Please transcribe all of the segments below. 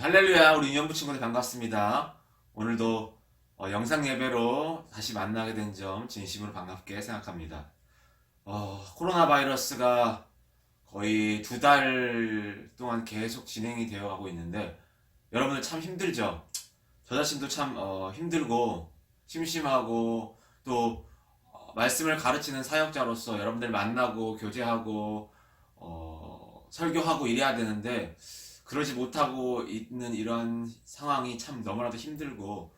할렐루야, 우리 유년부 친구들 반갑습니다. 오늘도 영상 예배로 다시 만나게 된 점 진심으로 반갑게 생각합니다. 코로나 바이러스가 거의 2달 동안 계속 진행이 되어 가고 있는데 여러분들 참 힘들죠? 저 자신도 참 힘들고 심심하고 또 말씀을 가르치는 사역자로서 여러분들 만나고 교제하고 설교하고 이래야 되는데 그러지 못하고 있는 이런 상황이 참 너무나도 힘들고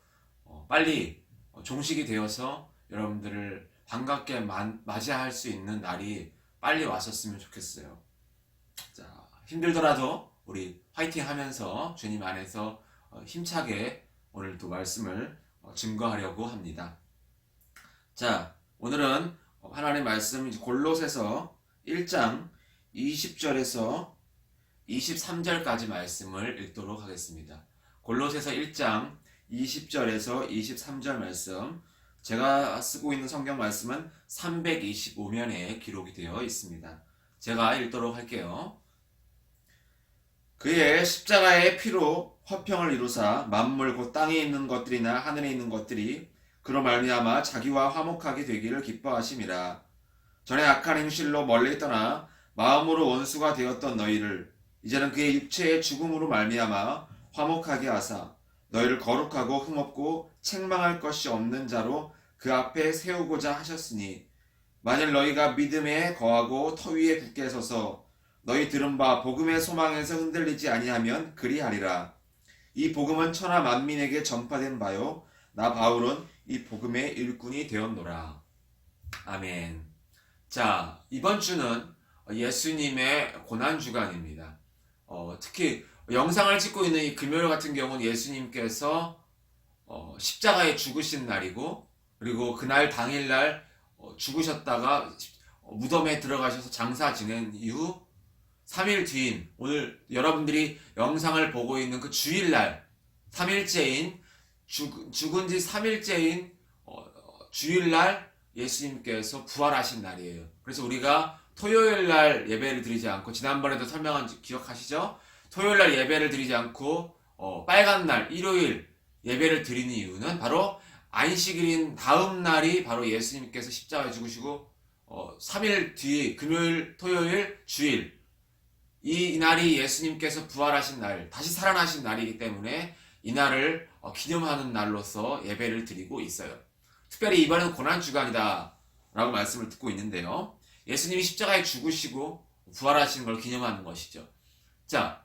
빨리 종식이 되어서 여러분들을 반갑게 맞이할 수 있는 날이 빨리 왔었으면 좋겠어요. 자, 힘들더라도 우리 화이팅 하면서 주님 안에서 힘차게 오늘 또 말씀을 증거하려고 합니다. 자, 오늘은 하나님의 말씀 골로새서 1장 20절에서 23절까지 말씀을 읽도록 하겠습니다. 골로새서 1장 20절에서 23절 말씀, 제가 쓰고 있는 성경 말씀은 325면에 기록이 되어 있습니다. 제가 읽도록 할게요. 그의 십자가의 피로 화평을 이루사 만물 곧 땅에 있는 것들이나 하늘에 있는 것들이 그로 말미암아 자기와 화목하게 되기를 기뻐하심이라. 전에 악한 행실로 멀리 떠나 마음으로 원수가 되었던 너희를 이제는 그의 육체의 죽음으로 말미암아 화목하게 하사 너희를 거룩하고 흠없고 책망할 것이 없는 자로 그 앞에 세우고자 하셨으니, 만일 너희가 믿음에 거하고 터 위에 굳게 서서 너희 들은 바 복음의 소망에서 흔들리지 아니하면 그리하리라. 이 복음은 천하 만민에게 전파된 바요 나 바울은 이 복음의 일꾼이 되었노라. 아멘. 자, 이번 주는 예수님의 고난주간입니다. 특히 영상을 찍고 있는 이 금요일 같은 경우는 예수님께서 십자가에 죽으신 날이고, 그리고 그날 당일날 죽으셨다가 무덤에 들어가셔서 장사 지낸 이후 3일 뒤인 오늘 여러분들이 영상을 보고 있는 그 주일날 3일째인 죽은 지 3일째인 주일날 예수님께서 부활하신 날이에요. 그래서 우리가 토요일날 예배를 드리지 않고, 지난번에도 설명한 기억하시죠? 토요일날 예배를 드리지 않고 빨간 날 일요일 예배를 드리는 이유는 바로 안식일인 다음 날이 바로 예수님께서 십자가에 죽으시고 3일 뒤 금요일 토요일 주일 이 날이 예수님께서 부활하신 날, 다시 살아나신 날이기 때문에 이 날을 기념하는 날로서 예배를 드리고 있어요. 특별히 이번에는 고난주간이다 라고 말씀을 듣고 있는데요, 예수님이 십자가에 죽으시고 부활하신 걸 기념하는 것이죠. 자,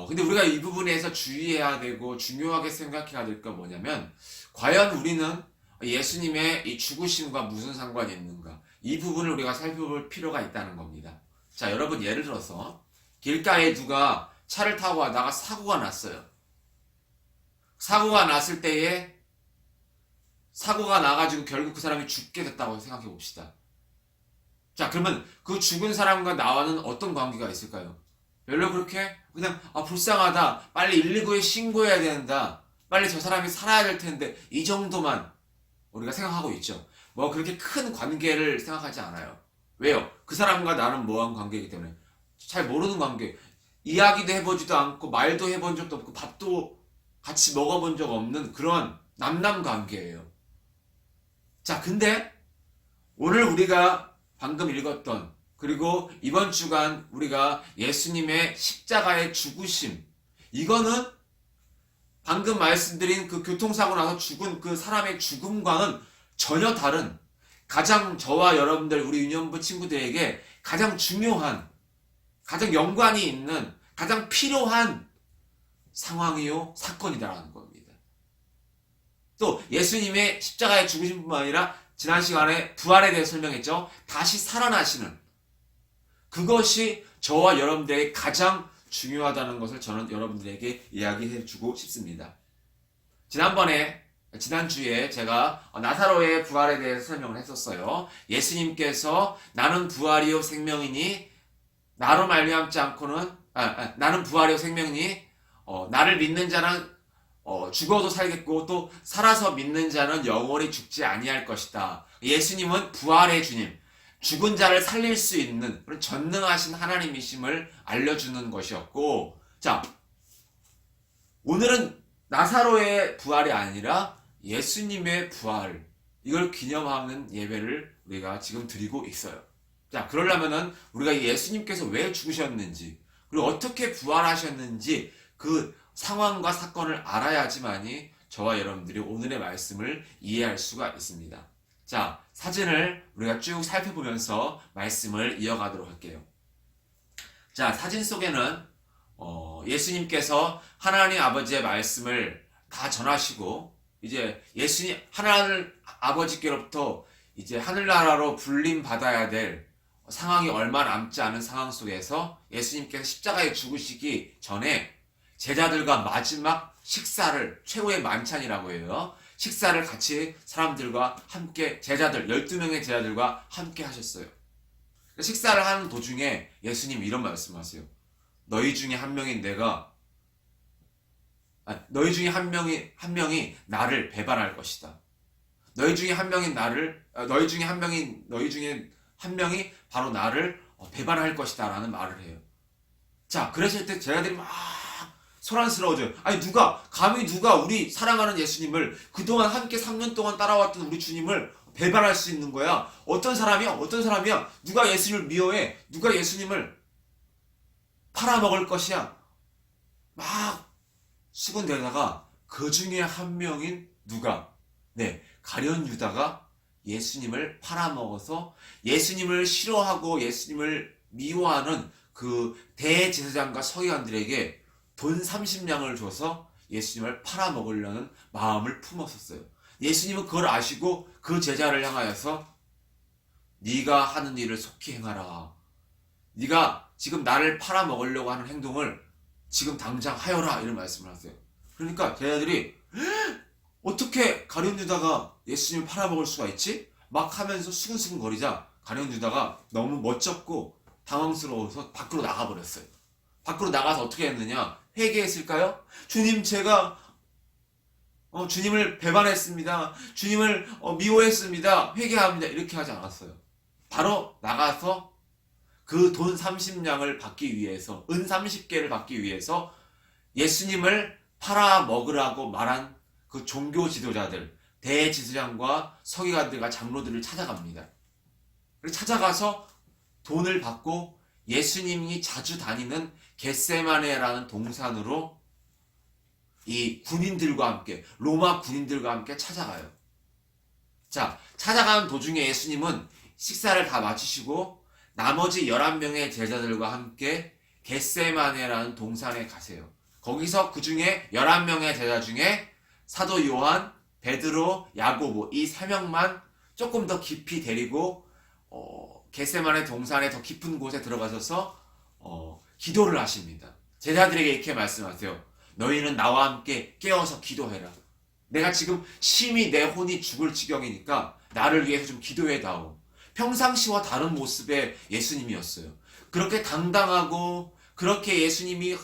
근데 우리가 이 부분에서 주의해야 되고 중요하게 생각해야 될 건 뭐냐면, 과연 우리는 예수님의 이 죽으심과 무슨 상관이 있는가? 이 부분을 우리가 살펴볼 필요가 있다는 겁니다. 자, 여러분 예를 들어서 길가에 누가 차를 타고 가다가 사고가 났어요. 사고가 났을 때에 사고가 나가지고 결국 그 사람이 죽게 됐다고 생각해 봅시다. 자, 그러면 그 죽은 사람과 나와는 어떤 관계가 있을까요? 별로 그렇게 그냥 불쌍하다, 빨리 119에 신고해야 된다, 빨리 저 사람이 살아야 될 텐데, 이 정도만 우리가 생각하고 있죠. 뭐 그렇게 큰 관계를 생각하지 않아요. 왜요? 그 사람과 나는 뭐한 관계이기 때문에. 잘 모르는 관계, 이야기도 해보지도 않고 말도 해본 적도 없고 밥도 같이 먹어본 적 없는 그런 남남 관계예요. 자, 근데 오늘 우리가 방금 읽었던, 그리고 이번 주간 우리가 예수님의 십자가의 죽으심, 이거는 방금 말씀드린 그 교통사고 나서 죽은 그 사람의 죽음과는 전혀 다른, 가장 저와 여러분들 우리 유년부 친구들에게 가장 중요한, 가장 연관이 있는, 가장 필요한 상황이요 사건이다라는 겁니다. 또 예수님의 십자가의 죽으심뿐만 아니라 지난 시간에 부활에 대해 설명했죠. 다시 살아나시는 그것이 저와 여러분들에게 가장 중요하다는 것을 저는 여러분들에게 이야기해 주고 싶습니다. 지난주에 제가 나사로의 부활에 대해서 설명을 했었어요. 예수님께서 나는 부활이요 생명이니 나로 말미암지 않고는 나는 부활이요 생명이니 나를 믿는 자는 죽어도 살겠고 또 살아서 믿는 자는 영원히 죽지 아니할 것이다. 예수님은 부활의 주님, 죽은 자를 살릴 수 있는 그런 전능하신 하나님이심을 알려주는 것이었고, 자, 오늘은 나사로의 부활이 아니라 예수님의 부활, 이걸 기념하는 예배를 우리가 지금 드리고 있어요. 자, 그러려면은 우리가 예수님께서 왜 죽으셨는지, 그리고 어떻게 부활하셨는지 그 상황과 사건을 알아야지만이 저와 여러분들이 오늘의 말씀을 이해할 수가 있습니다. 자, 사진을 우리가 쭉 살펴보면서 말씀을 이어가도록 할게요. 자, 사진 속에는 예수님께서 하나님 아버지의 말씀을 다 전하시고 이제 예수님 하나님 아버지께로부터 이제 하늘나라로 불림 받아야 될 상황이 얼마 남지 않은 상황 속에서 예수님께서 십자가에 죽으시기 전에 제자들과 마지막 식사를, 최후의 만찬이라고 해요. 식사를 같이 사람들과 함께, 제자들 12명의 제자들과 함께 하셨어요. 식사를 하는 도중에 예수님 이런 말씀하세요. 너희 중에 한 명인 너희 중에 한 명이 나를 배반할 것이다. 너희 중에 한 명이 바로 나를 배반할 것이다 라는 말을 해요. 자, 그랬을 때 제자들이 막 소란스러워져요. 아니 감히 누가 우리 사랑하는 예수님을 그동안 함께 3년 동안 따라왔던 우리 주님을 배반할 수 있는 거야? 어떤 사람이야? 누가 예수님을 미워해? 누가 예수님을 팔아먹을 것이야? 막 수군대다가 그 중에 한 명인 가룟 유다가 예수님을 팔아먹어서 예수님을 싫어하고 예수님을 미워하는 그 대제사장과 서기관들에게 돈 30냥을 줘서 예수님을 팔아먹으려는 마음을 품었었어요. 예수님은 그걸 아시고 그 제자를 향하여서 네가 하는 일을 속히 행하라. 네가 지금 나를 팔아먹으려고 하는 행동을 지금 당장 하여라, 이런 말씀을 하세요. 그러니까 제자들이 어떻게 가룟 유다가 예수님을 팔아먹을 수가 있지? 막 하면서 수근수근 거리자 가룟 유다가 너무 멋쩍고 당황스러워서 밖으로 나가버렸어요. 밖으로 나가서 어떻게 했느냐? 회개했을까요? 주님, 제가 주님을 배반했습니다. 주님을 미워했습니다. 회개합니다. 이렇게 하지 않았어요. 바로 나가서 그 돈 30냥을 받기 위해서, 은 30개를 받기 위해서 예수님을 팔아먹으라고 말한 그 종교 지도자들, 대지사장과 서기관들과 장로들을 찾아갑니다. 찾아가서 돈을 받고 예수님이 자주 다니는 겟세마네라는 동산으로 이 군인들과 함께, 로마 군인들과 함께 찾아가요. 자, 찾아가는 도중에 예수님은 식사를 다 마치시고 나머지 11명의 제자들과 함께 겟세마네라는 동산에 가세요. 거기서 그 중에 11명의 제자 중에 사도 요한, 베드로, 야고보 이 3명만 조금 더 깊이 데리고 겟세마네 동산의 더 깊은 곳에 들어가셔서 기도를 하십니다. 제자들에게 이렇게 말씀하세요. 너희는 나와 함께 깨어서 기도해라. 내가 지금 심히 내 혼이 죽을 지경이니까 나를 위해서 좀 기도해다오. 평상시와 다른 모습의 예수님이었어요. 그렇게 당당하고 그렇게 예수님이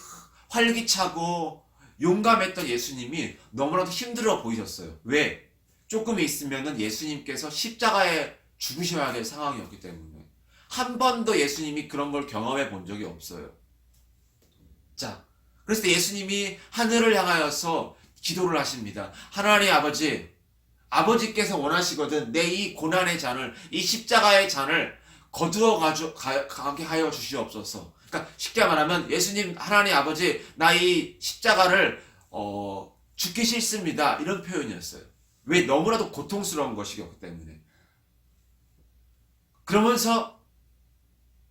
활기차고 용감했던 예수님이 너무나도 힘들어 보이셨어요. 왜? 조금 있으면은 예수님께서 십자가에 죽으셔야 될 상황이었기 때문에 한 번도 예수님이 그런 걸 경험해 본 적이 없어요. 자, 그래서 예수님이 하늘을 향하여서 기도를 하십니다. 하나님 아버지께서 원하시거든 내 이 고난의 잔을, 이 십자가의 잔을 거두어 가게 하여 주시옵소서. 그러니까 쉽게 말하면 예수님, 하나님 아버지, 나 이 십자가를 죽기 싫습니다, 이런 표현이었어요. 왜? 너무나도 고통스러운 것이기 때문에. 그러면서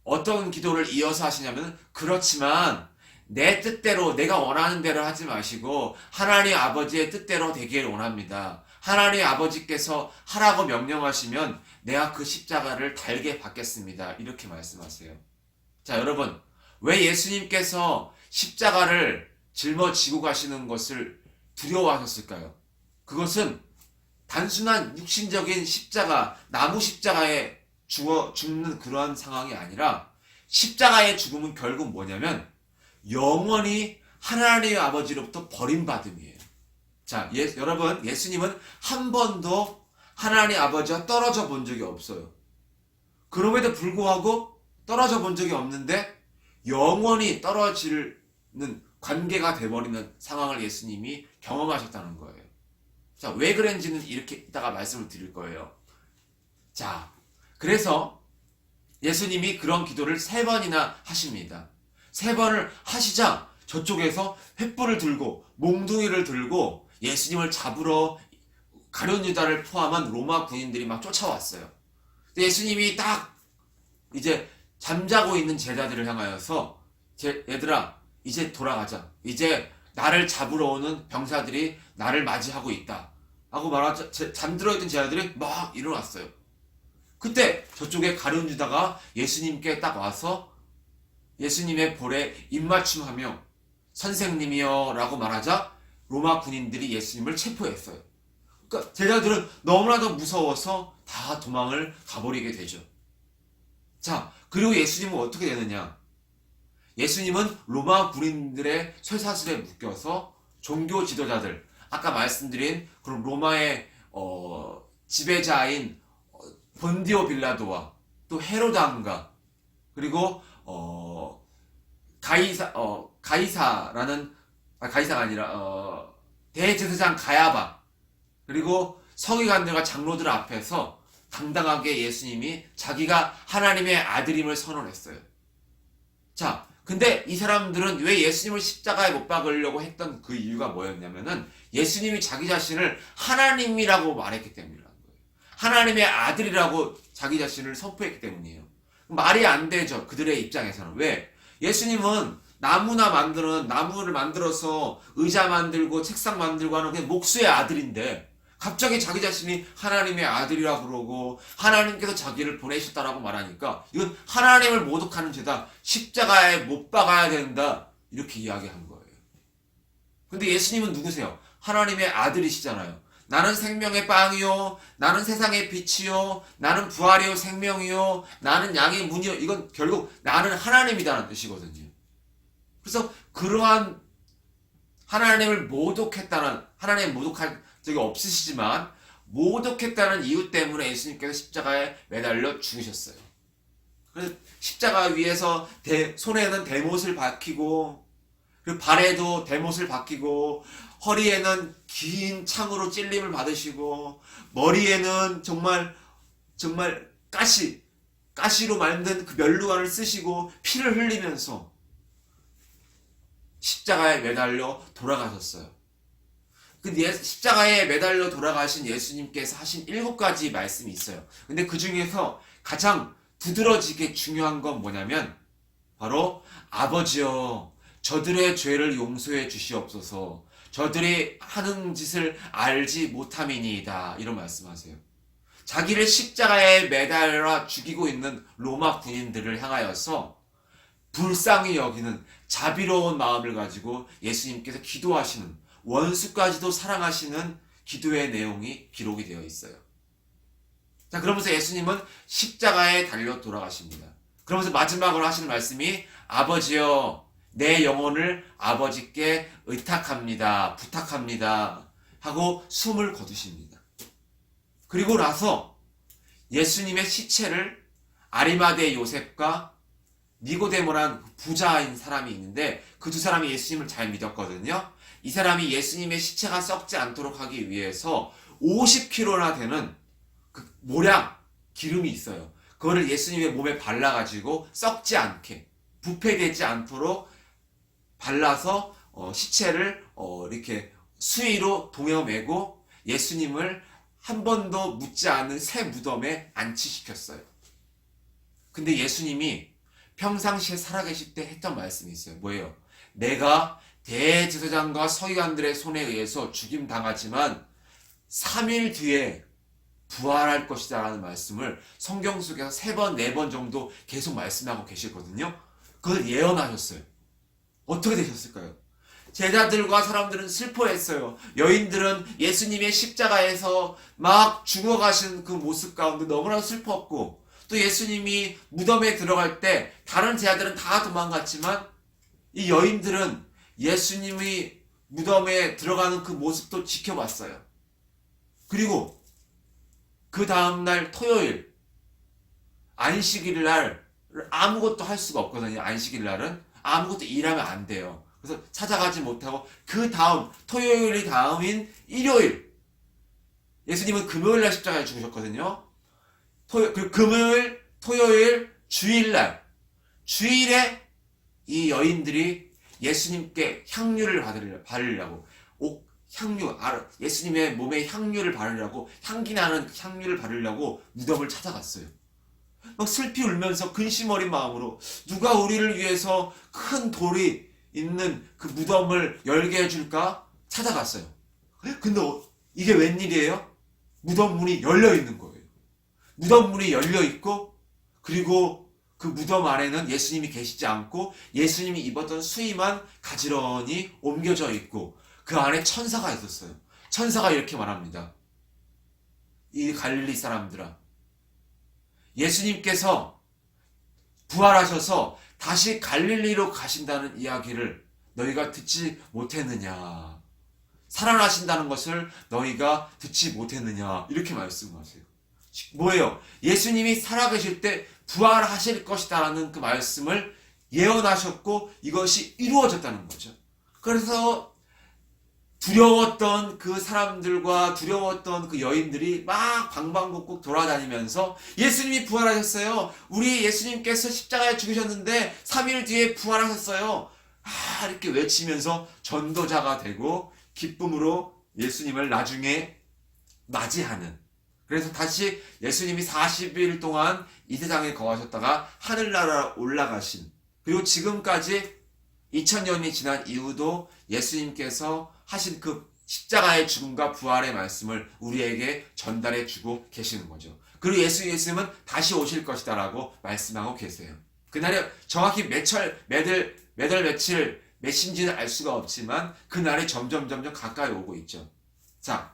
어떤 기도를 이어서 하시냐면, 그렇지만 내 뜻대로, 내가 원하는 대로 하지 마시고 하나님 아버지의 뜻대로 되기를 원합니다. 하나님 아버지께서 하라고 명령하시면 내가 그 십자가를 달게 받겠습니다, 이렇게 말씀하세요. 자, 여러분, 왜 예수님께서 십자가를 짊어지고 가시는 것을 두려워하셨을까요? 그것은 단순한 육신적인 십자가, 나무 십자가에 죽는 그러한 상황이 아니라 십자가의 죽음은 결국 뭐냐면 영원히 하나님 아버지로부터 버림받음이에요. 자, 여러분, 예수님은 한 번도 하나님 아버지와 떨어져 본 적이 없어요. 그럼에도 불구하고 떨어져 본 적이 없는데 영원히 떨어지는 관계가 돼버리는 상황을 예수님이 경험하셨다는 거예요. 자, 왜 그런지는 이렇게 이따가 말씀을 드릴 거예요. 자, 그래서 예수님이 그런 기도를 3번이나 하십니다. 3번을 하시자 저쪽에서 횃불을 들고 몽둥이를 들고 예수님을 잡으러 가룟 유다를 포함한 로마 군인들이 막 쫓아왔어요. 예수님이 딱 이제 잠자고 있는 제자들을 향하여서 얘들아 이제 돌아가자. 이제 나를 잡으러 오는 병사들이 나를 맞이하고 있다. 하고 말하자 잠들어 있던 제자들이 막 일어났어요. 그때 저쪽에 가룟 유다가 예수님께 딱 와서 예수님의 볼에 입맞춤하며 선생님이여 라고 말하자 로마 군인들이 예수님을 체포했어요. 그러니까 제자들은 너무나도 무서워서 다 도망을 가버리게 되죠. 자, 그리고 예수님은 어떻게 되느냐? 예수님은 로마 군인들의 쇠사슬에 묶여서 종교 지도자들, 아까 말씀드린 그런 로마의 지배자인 본디오 빌라도와 또 헤로드 왕과 그리고 가이사가 아니라 대제사장 가야바 그리고 서기관들과 장로들 앞에서 당당하게 예수님이 자기가 하나님의 아들임을 선언했어요. 자, 근데 이 사람들은 왜 예수님을 십자가에 못 박으려고 했던 그 이유가 뭐였냐면은 예수님이 자기 자신을 하나님이라고 말했기 때문이라는 거예요. 하나님의 아들이라고 자기 자신을 선포했기 때문이에요. 말이 안 되죠. 그들의 입장에서는. 왜? 예수님은 나무를 만들어서 의자 만들고 책상 만들고 하는 그냥 목수의 아들인데 갑자기 자기 자신이 하나님의 아들이라고 그러고 하나님께서 자기를 보내셨다라고 말하니까 이건 하나님을 모독하는 죄다. 십자가에 못 박아야 된다. 이렇게 이야기한 거예요. 근데 예수님은 누구세요? 하나님의 아들이시잖아요. 나는 생명의 빵이요. 나는 세상의 빛이요. 나는 부활이요 생명이요. 나는 양의 문이요. 이건 결국 나는 하나님이다라는 뜻이거든요. 그래서 그러한 하나님을 모독했다는 하나님 모독한 적이 없으시지만 모독했다는 이유 때문에 예수님께서 십자가에 매달려 죽으셨어요. 그래서 십자가 위에서 손에는 대못을 박히고 그리고 발에도 대못을 박히고 허리에는 긴 창으로 찔림을 받으시고 머리에는 정말 가시로 만든 그 면류관을 쓰시고 피를 흘리면서 십자가에 매달려 돌아가셨어요. 근데 십자가에 매달려 돌아가신 예수님께서 하신 7가지 말씀이 있어요. 근데 그 중에서 가장 두드러지게 중요한 건 뭐냐면 바로 아버지여 저들의 죄를 용서해 주시옵소서 저들이 하는 짓을 알지 못함이니이다 이런 말씀하세요. 자기를 십자가에 매달아 죽이고 있는 로마 군인들을 향하여서 불쌍히 여기는 자비로운 마음을 가지고 예수님께서 기도하시는 원수까지도 사랑하시는 기도의 내용이 기록이 되어 있어요. 자, 그러면서 예수님은 십자가에 달려 돌아가십니다. 그러면서 마지막으로 하시는 말씀이 아버지여 내 영혼을 아버지께 의탁합니다. 부탁합니다. 하고 숨을 거두십니다. 그리고 나서 예수님의 시체를 아리마대 요셉과 니고데모란 부자인 사람이 있는데 그 두 사람이 예수님을 잘 믿었거든요. 이 사람이 예수님의 시체가 썩지 않도록 하기 위해서 50kg나 되는 그 모량 기름이 있어요. 그거를 예수님의 몸에 발라가지고 썩지 않게 부패되지 않도록 발라서 시체를 이렇게 수의로 동여매고 예수님을 한 번도 묻지 않은 새 무덤에 안치시켰어요. 근데 예수님이 평상시에 살아계실 때 했던 말씀이 있어요. 뭐예요? 내가 대제사장과 서기관들의 손에 의해서 죽임당하지만 3일 뒤에 부활할 것이다 라는 말씀을 성경 속에서 3번, 4번 정도 계속 말씀하고 계시거든요. 그걸 예언하셨어요. 어떻게 되셨을까요? 제자들과 사람들은 슬퍼했어요. 여인들은 예수님의 십자가에서 막 죽어가신 그 모습 가운데 너무나 슬펐고 또 예수님이 무덤에 들어갈 때 다른 제자들은 다 도망갔지만 이 여인들은 예수님이 무덤에 들어가는 그 모습도 지켜봤어요. 그리고 그 다음날 토요일 안식일 날 아무것도 할 수가 없거든요. 안식일 날은 아무것도 일하면 안 돼요. 그래서 찾아가지 못하고 그 다음 토요일이 다음인 일요일 예수님은 금요일 날 십자가에 죽으셨거든요. 금요일, 토요일, 주일날 주일에 이 여인들이 예수님께 향유를 바르려고 예수님의 몸에 향유를 바르려고 향기 나는 향유를 바르려고 무덤을 찾아갔어요. 막 슬피 울면서 근심 어린 마음으로 누가 우리를 위해서 큰 돌이 있는 그 무덤을 열게 해줄까 찾아갔어요. 근데 이게 웬일이에요? 무덤 문이 열려 있는 거예요. 무덤 문이 열려 있고 그리고 그 무덤 안에는 예수님이 계시지 않고 예수님이 입었던 수의만 가지런히 옮겨져 있고 그 안에 천사가 있었어요. 천사가 이렇게 말합니다. 이 갈릴리 사람들아, 예수님께서 부활하셔서 다시 갈릴리로 가신다는 이야기를 너희가 듣지 못했느냐? 살아나신다는 것을 너희가 듣지 못했느냐? 이렇게 말씀하세요. 뭐예요? 예수님이 살아계실 때 부활하실 것이다라는 그 말씀을 예언하셨고 이것이 이루어졌다는 거죠. 그래서 두려웠던 그 사람들과 두려웠던 그 여인들이 막 방방곡곡 돌아다니면서 예수님이 부활하셨어요. 우리 예수님께서 십자가에 죽으셨는데 3일 뒤에 부활하셨어요. 이렇게 외치면서 전도자가 되고 기쁨으로 예수님을 나중에 맞이하는, 그래서 다시 예수님이 40일 동안 이 세상에 거하셨다가 하늘나라 올라가신, 그리고 지금까지 2000년이 지난 이후도 예수님께서 하신 그 십자가의 죽음과 부활의 말씀을 우리에게 전달해 주고 계시는 거죠. 그리고 예수님은 다시 오실 것이다 라고 말씀하고 계세요. 그날이 정확히 며칠 몇인지는 알 수가 없지만 그날이 점점 가까이 오고 있죠. 자,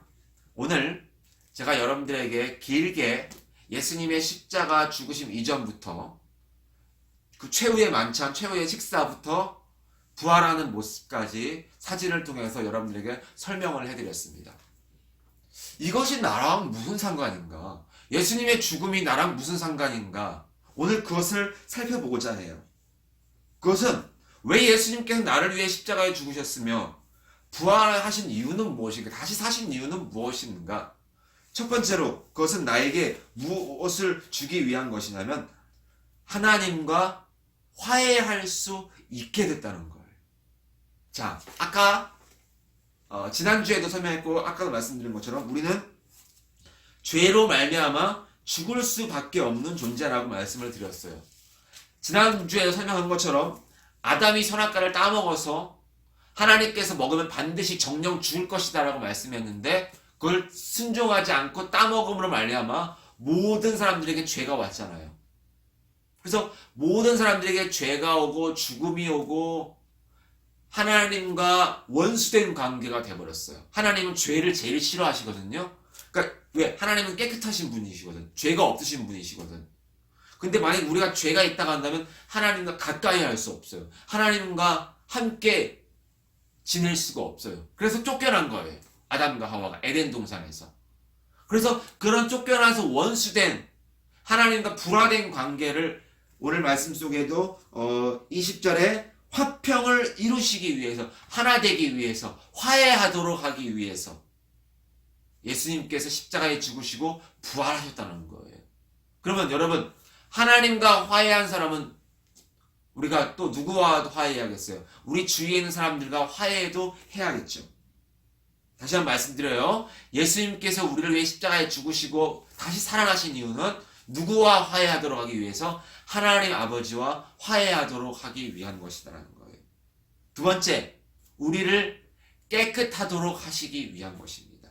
오늘 제가 여러분들에게 길게 예수님의 십자가 죽으심 이전부터 그 최후의 만찬, 최후의 식사부터 부활하는 모습까지 사진을 통해서 여러분들에게 설명을 해드렸습니다. 이것이 나랑 무슨 상관인가? 예수님의 죽음이 나랑 무슨 상관인가? 오늘 그것을 살펴보고자 해요. 그것은 왜 예수님께서 나를 위해 십자가에 죽으셨으며 부활하신 이유는 무엇인가? 다시 사신 이유는 무엇인가? 첫 번째로 그것은 나에게 무엇을 주기 위한 것이냐면 하나님과 화해할 수 있게 됐다는 거예요. 자, 아까 지난주에도 설명했고 아까도 말씀드린 것처럼 우리는 죄로 말미암아 죽을 수밖에 없는 존재라고 말씀을 드렸어요. 지난주에 설명한 것처럼 아담이 선악과를 따먹어서 하나님께서 먹으면 반드시 정령 죽을 것이다 라고 말씀했는데 그걸 순종하지 않고 따먹음으로 말미암아 모든 사람들에게 죄가 왔잖아요. 그래서 모든 사람들에게 죄가 오고 죽음이 오고 하나님과 원수된 관계가 돼버렸어요. 하나님은 죄를 제일 싫어하시거든요. 그러니까 왜? 하나님은 깨끗하신 분이시거든. 죄가 없으신 분이시거든. 근데 만약 우리가 죄가 있다고 한다면 하나님과 가까이 할 수 없어요. 하나님과 함께 지낼 수가 없어요. 그래서 쫓겨난 거예요. 아담과 하와가 에덴 동산에서. 그래서 그런 쫓겨나서 원수된 하나님과 불화된 관계를 오늘 말씀 속에도 20절에 화평을 이루시기 위해서, 하나 되기 위해서, 화해하도록 하기 위해서 예수님께서 십자가에 죽으시고 부활하셨다는 거예요. 그러면 여러분, 하나님과 화해한 사람은 우리가 또 누구와 화해해야겠어요? 우리 주위에 있는 사람들과 화해도 해야겠죠. 다시 한번 말씀드려요. 예수님께서 우리를 위해 십자가에 죽으시고 다시 살아나신 이유는 누구와 화해하도록 하기 위해서 하나님 아버지와 화해하도록 하기 위한 것이다라는 거예요. 두 번째, 우리를 깨끗하도록 하시기 위한 것입니다.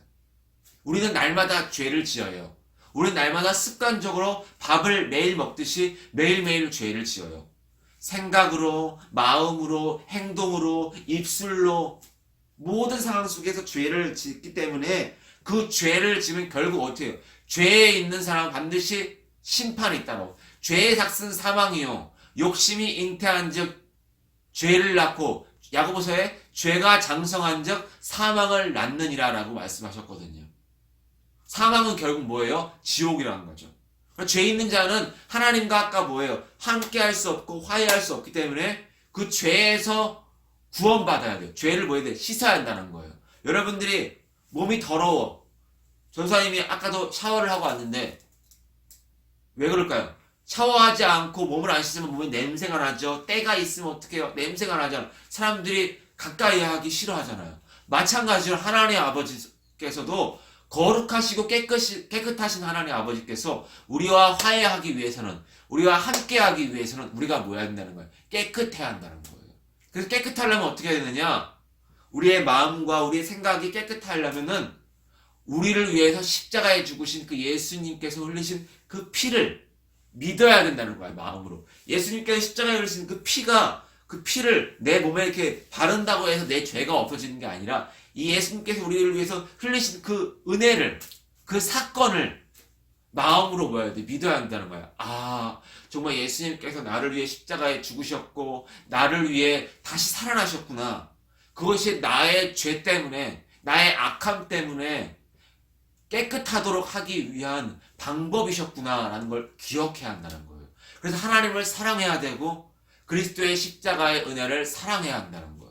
우리는 날마다 죄를 지어요. 우리는 날마다 습관적으로 밥을 매일 먹듯이 매일매일 죄를 지어요. 생각으로, 마음으로, 행동으로, 입술로 모든 상황 속에서 죄를 짓기 때문에 그 죄를 지면 결국 어떻게 해요? 죄에 있는 사람은 반드시 심판이 있다고. 죄의 삭은 사망이요 욕심이 잉태한 즉 죄를 낳고, 야고보서에 죄가 장성한 즉 사망을 낳느니라 라고 말씀하셨거든요. 사망은 결국 뭐예요? 지옥이라는 거죠. 죄 있는 자는 하나님과 아까 뭐예요? 함께 할 수 없고 화해할 수 없기 때문에 그 죄에서 구원받아야 돼요. 죄를 뭐 해야 돼? 씻어야 한다는 거예요. 여러분들이 몸이 더러워. 전사님이 아까도 샤워를 하고 왔는데 왜 그럴까요? 샤워하지 않고 몸을 안 씻으면 몸에 냄새가 나죠. 때가 있으면 어떻게 해요? 냄새가 나잖아요. 사람들이 가까이 하기 싫어하잖아요. 마찬가지로 하나님 아버지께서도 거룩하시고 깨끗하신 하나님 아버지께서 우리와 화해하기 위해서는, 우리와 함께하기 위해서는 우리가 뭐 해야 된다는 거예요? 깨끗해야 한다는 거예요. 그래서 깨끗하려면 어떻게 해야 되느냐? 우리의 마음과 우리의 생각이 깨끗하려면은 우리를 위해서 십자가에 죽으신 그 예수님께서 흘리신 그 피를 믿어야 된다는 거예요. 마음으로. 예수님께서 십자가에 흘리신 그 피가, 그 피를 내 몸에 이렇게 바른다고 해서 내 죄가 없어지는 게 아니라 이 예수님께서 우리를 위해서 흘리신 그 은혜를, 그 사건을 마음으로 뭐야 돼? 믿어야 한다는 거야. 아, 정말 예수님께서 나를 위해 십자가에 죽으셨고 나를 위해 다시 살아나셨구나. 그것이 나의 죄 때문에, 나의 악함 때문에 깨끗하도록 하기 위한 방법이셨구나라는 걸 기억해야 한다는 거예요. 그래서 하나님을 사랑해야 되고 그리스도의 십자가의 은혜를 사랑해야 한다는 거예요.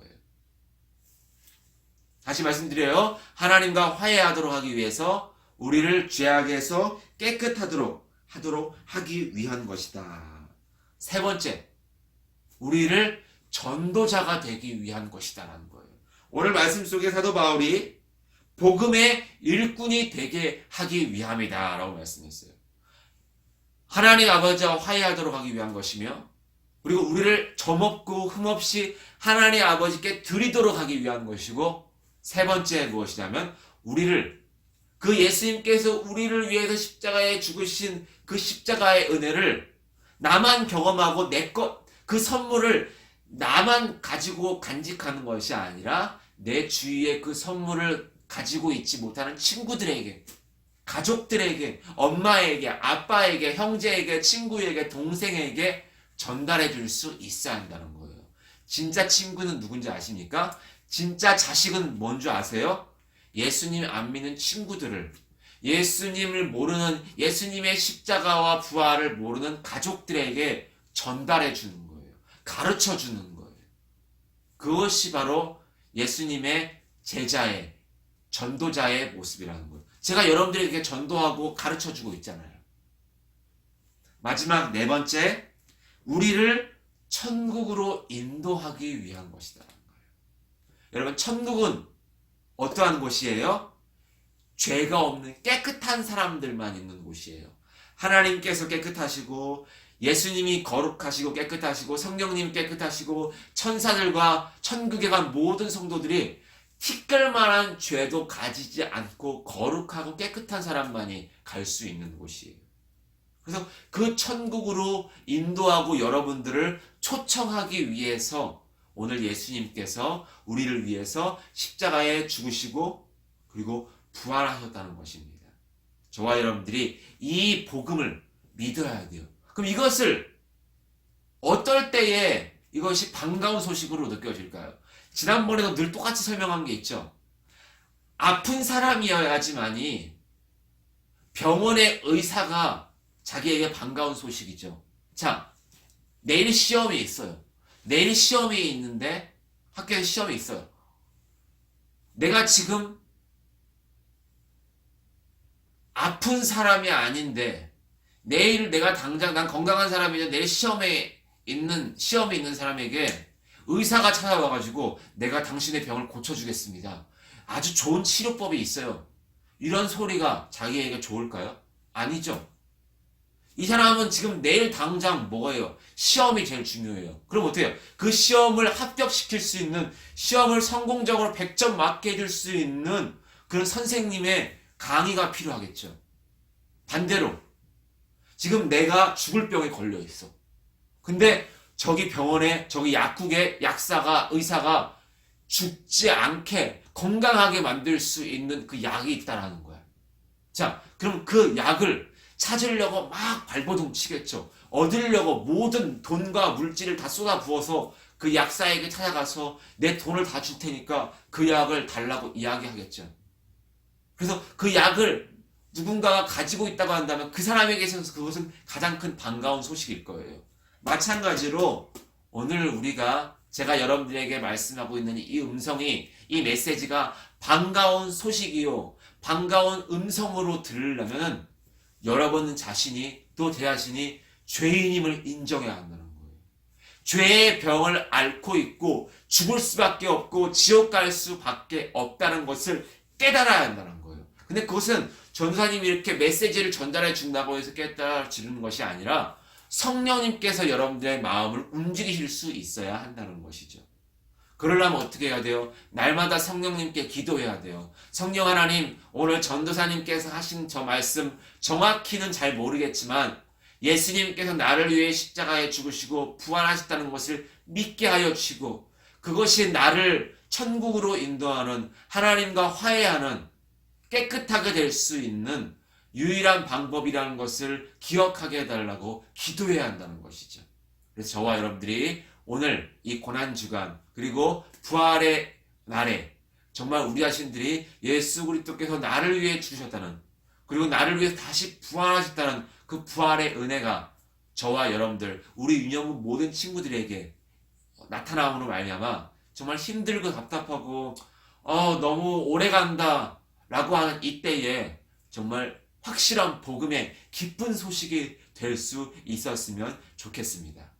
다시 말씀드려요. 하나님과 화해하도록 하기 위해서 우리를 죄악에서 깨끗하도록 하기 위한 것이다. 세 번째, 우리를 전도자가 되기 위한 것이다라는 거예요. 오늘 말씀 속에 사도 바울이 복음의 일꾼이 되게 하기 위함이다 라고 말씀했어요. 하나님 아버지와 화해하도록 하기 위한 것이며, 그리고 우리를 점없고 흠없이 하나님 아버지께 드리도록 하기 위한 것이고, 세 번째 무엇이냐면 우리를, 그 예수님께서 우리를 위해서 십자가에 죽으신 그 십자가의 은혜를 나만 경험하고 그 선물을 나만 가지고 간직하는 것이 아니라 내 주위에 그 선물을 가지고 있지 못하는 친구들에게, 가족들에게, 엄마에게, 아빠에게, 형제에게, 친구에게, 동생에게 전달해 줄 수 있어야 한다는 거예요. 진짜 친구는 누군지 아십니까? 진짜 자식은 뭔 줄 아세요? 예수님 안 믿는 친구들을, 예수님을 모르는, 예수님의 십자가와 부활을 모르는 가족들에게 전달해 주는 거예요. 가르쳐 주는 거예요. 그것이 바로 예수님의 제자의, 전도자의 모습이라는 거예요. 제가 여러분들에게 전도하고 가르쳐 주고 있잖아요. 마지막 네 번째, 우리를 천국으로 인도하기 위한 것이다. 여러분, 천국은 어떠한 곳이에요? 죄가 없는 깨끗한 사람들만 있는 곳이에요. 하나님께서 깨끗하시고, 예수님이 거룩하시고 깨끗하시고, 성령님 깨끗하시고, 천사들과 천국에 간 모든 성도들이 티끌만한 죄도 가지지 않고 거룩하고 깨끗한 사람만이 갈 수 있는 곳이에요. 그래서 그 천국으로 인도하고 여러분들을 초청하기 위해서 오늘 예수님께서 우리를 위해서 십자가에 죽으시고 그리고 부활하셨다는 것입니다. 저와 여러분들이 이 복음을 믿어야 돼요. 그럼 이것을 어떨 때에 이것이 반가운 소식으로 느껴질까요? 지난번에도 늘 똑같이 설명한 게 있죠. 아픈 사람이어야지만이 병원의 의사가 자기에게 반가운 소식이죠. 자, 내일 시험이 있어요. 내일 시험이 있는데, 학교에 시험이 있어요. 내가 지금 아픈 사람이 아닌데, 내일 내가 당장, 난 건강한 사람이냐, 내일 시험이 있는 사람에게 의사가 찾아와가지고 내가 당신의 병을 고쳐주겠습니다. 아주 좋은 치료법이 있어요. 이런 소리가 자기에게 좋을까요? 아니죠. 이 사람은 지금 내일 당장 뭐예요? 시험이 제일 중요해요. 그럼 어떻게 해요? 그 시험을 합격시킬 수 있는, 시험을 성공적으로 100점 맞게 해줄 수 있는 그런 선생님의 강의가 필요하겠죠. 반대로 지금 내가 죽을 병에 걸려 있어. 근데 저기 병원에, 저기 약국에 의사가 죽지 않게 건강하게 만들 수 있는 그 약이 있다라는 거야. 자, 그럼 그 약을 찾으려고 막 발버둥 치겠죠. 얻으려고 모든 돈과 물질을 다 쏟아부어서 그 약사에게 찾아가서 내 돈을 다 줄 테니까 그 약을 달라고 이야기하겠죠. 그래서 그 약을 누군가가 가지고 있다고 한다면 그 사람에게 있어서 그것은 가장 큰 반가운 소식일 거예요. 마찬가지로 오늘 우리가 제가 여러분들에게 말씀하고 있는 이 음성이, 이 메시지가 반가운 소식이요, 반가운 음성으로 들으려면 여러분 자신이, 또 제 자신이 죄인임을 인정해야 한다는 거예요. 죄의 병을 앓고 있고 죽을 수밖에 없고 지옥 갈 수밖에 없다는 것을 깨달아야 한다는 거예요. 근데 그것은 전도사님이 이렇게 메시지를 전달해 준다고 해서 깨달아지는 것이 아니라 성령님께서 여러분들의 마음을 움직이실 수 있어야 한다는 것이죠. 그러려면 어떻게 해야 돼요? 날마다 성령님께 기도해야 돼요. 성령 하나님, 오늘 전도사님께서 하신 저 말씀 정확히는 잘 모르겠지만 예수님께서 나를 위해 십자가에 죽으시고 부활하셨다는 것을 믿게 하여 주시고, 그것이 나를 천국으로 인도하는, 하나님과 화해하는, 깨끗하게 될 수 있는 유일한 방법이라는 것을 기억하게 해달라고 기도해야 한다는 것이죠. 그래서 저와 여러분들이 오늘 이 고난주간, 그리고 부활의 날에 정말 우리 자신들이 예수 그리스도께서 나를 위해 주셨다는, 그리고 나를 위해 다시 부활하셨다는 그 부활의 은혜가 저와 여러분들, 우리 유년부 모든 친구들에게 나타남으로 말미암아 정말 힘들고 답답하고 너무 오래 간다 라고 하는 이때에 정말 확실한 복음의 기쁜 소식이 될 수 있었으면 좋겠습니다.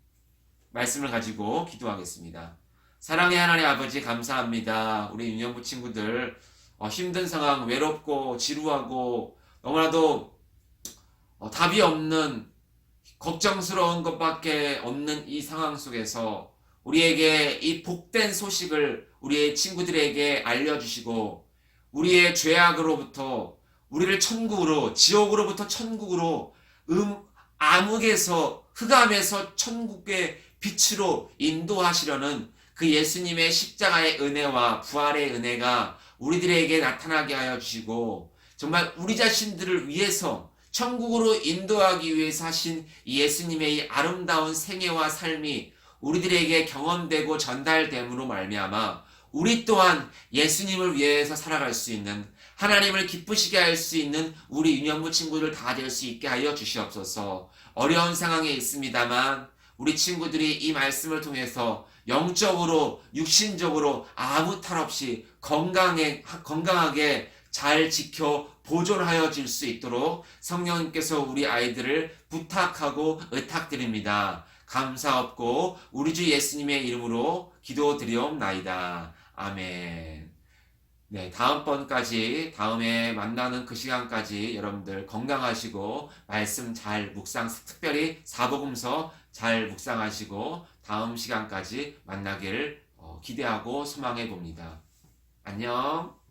말씀을 가지고 기도하겠습니다. 사랑의 하나님 아버지, 감사합니다. 우리 유년부 친구들 힘든 상황, 외롭고 지루하고 너무나도 답이 없는, 걱정스러운 것밖에 없는 이 상황 속에서 우리에게 이 복된 소식을 우리의 친구들에게 알려주시고, 우리의 죄악으로부터 우리를 천국으로, 지옥으로부터 천국으로, 암흑에서, 흑암에서 천국의 빛으로 인도하시려는 그 예수님의 십자가의 은혜와 부활의 은혜가 우리들에게 나타나게 하여 주시고, 정말 우리 자신들을 위해서 천국으로 인도하기 위해서 하신 이 예수님의 이 아름다운 생애와 삶이 우리들에게 경험되고 전달됨으로 말미암아 우리 또한 예수님을 위해서 살아갈 수 있는, 하나님을 기쁘시게 할 수 있는 우리 유년부 친구들 다 될 수 있게 하여 주시옵소서. 어려운 상황에 있습니다만 우리 친구들이 이 말씀을 통해서 영적으로, 육신적으로 아무 탈 없이 건강하게 잘 지켜 보존하여 줄 수 있도록 성령님께서 우리 아이들을 부탁하고 의탁드립니다. 감사없고 우리 주 예수님의 이름으로 기도드리옵나이다. 아멘. 네, 다음번까지, 다음에 만나는 그 시간까지 여러분들 건강하시고 말씀 잘 묵상, 특별히 사복음서 잘 묵상하시고 다음 시간까지 만나길 기대하고 소망해 봅니다. 안녕.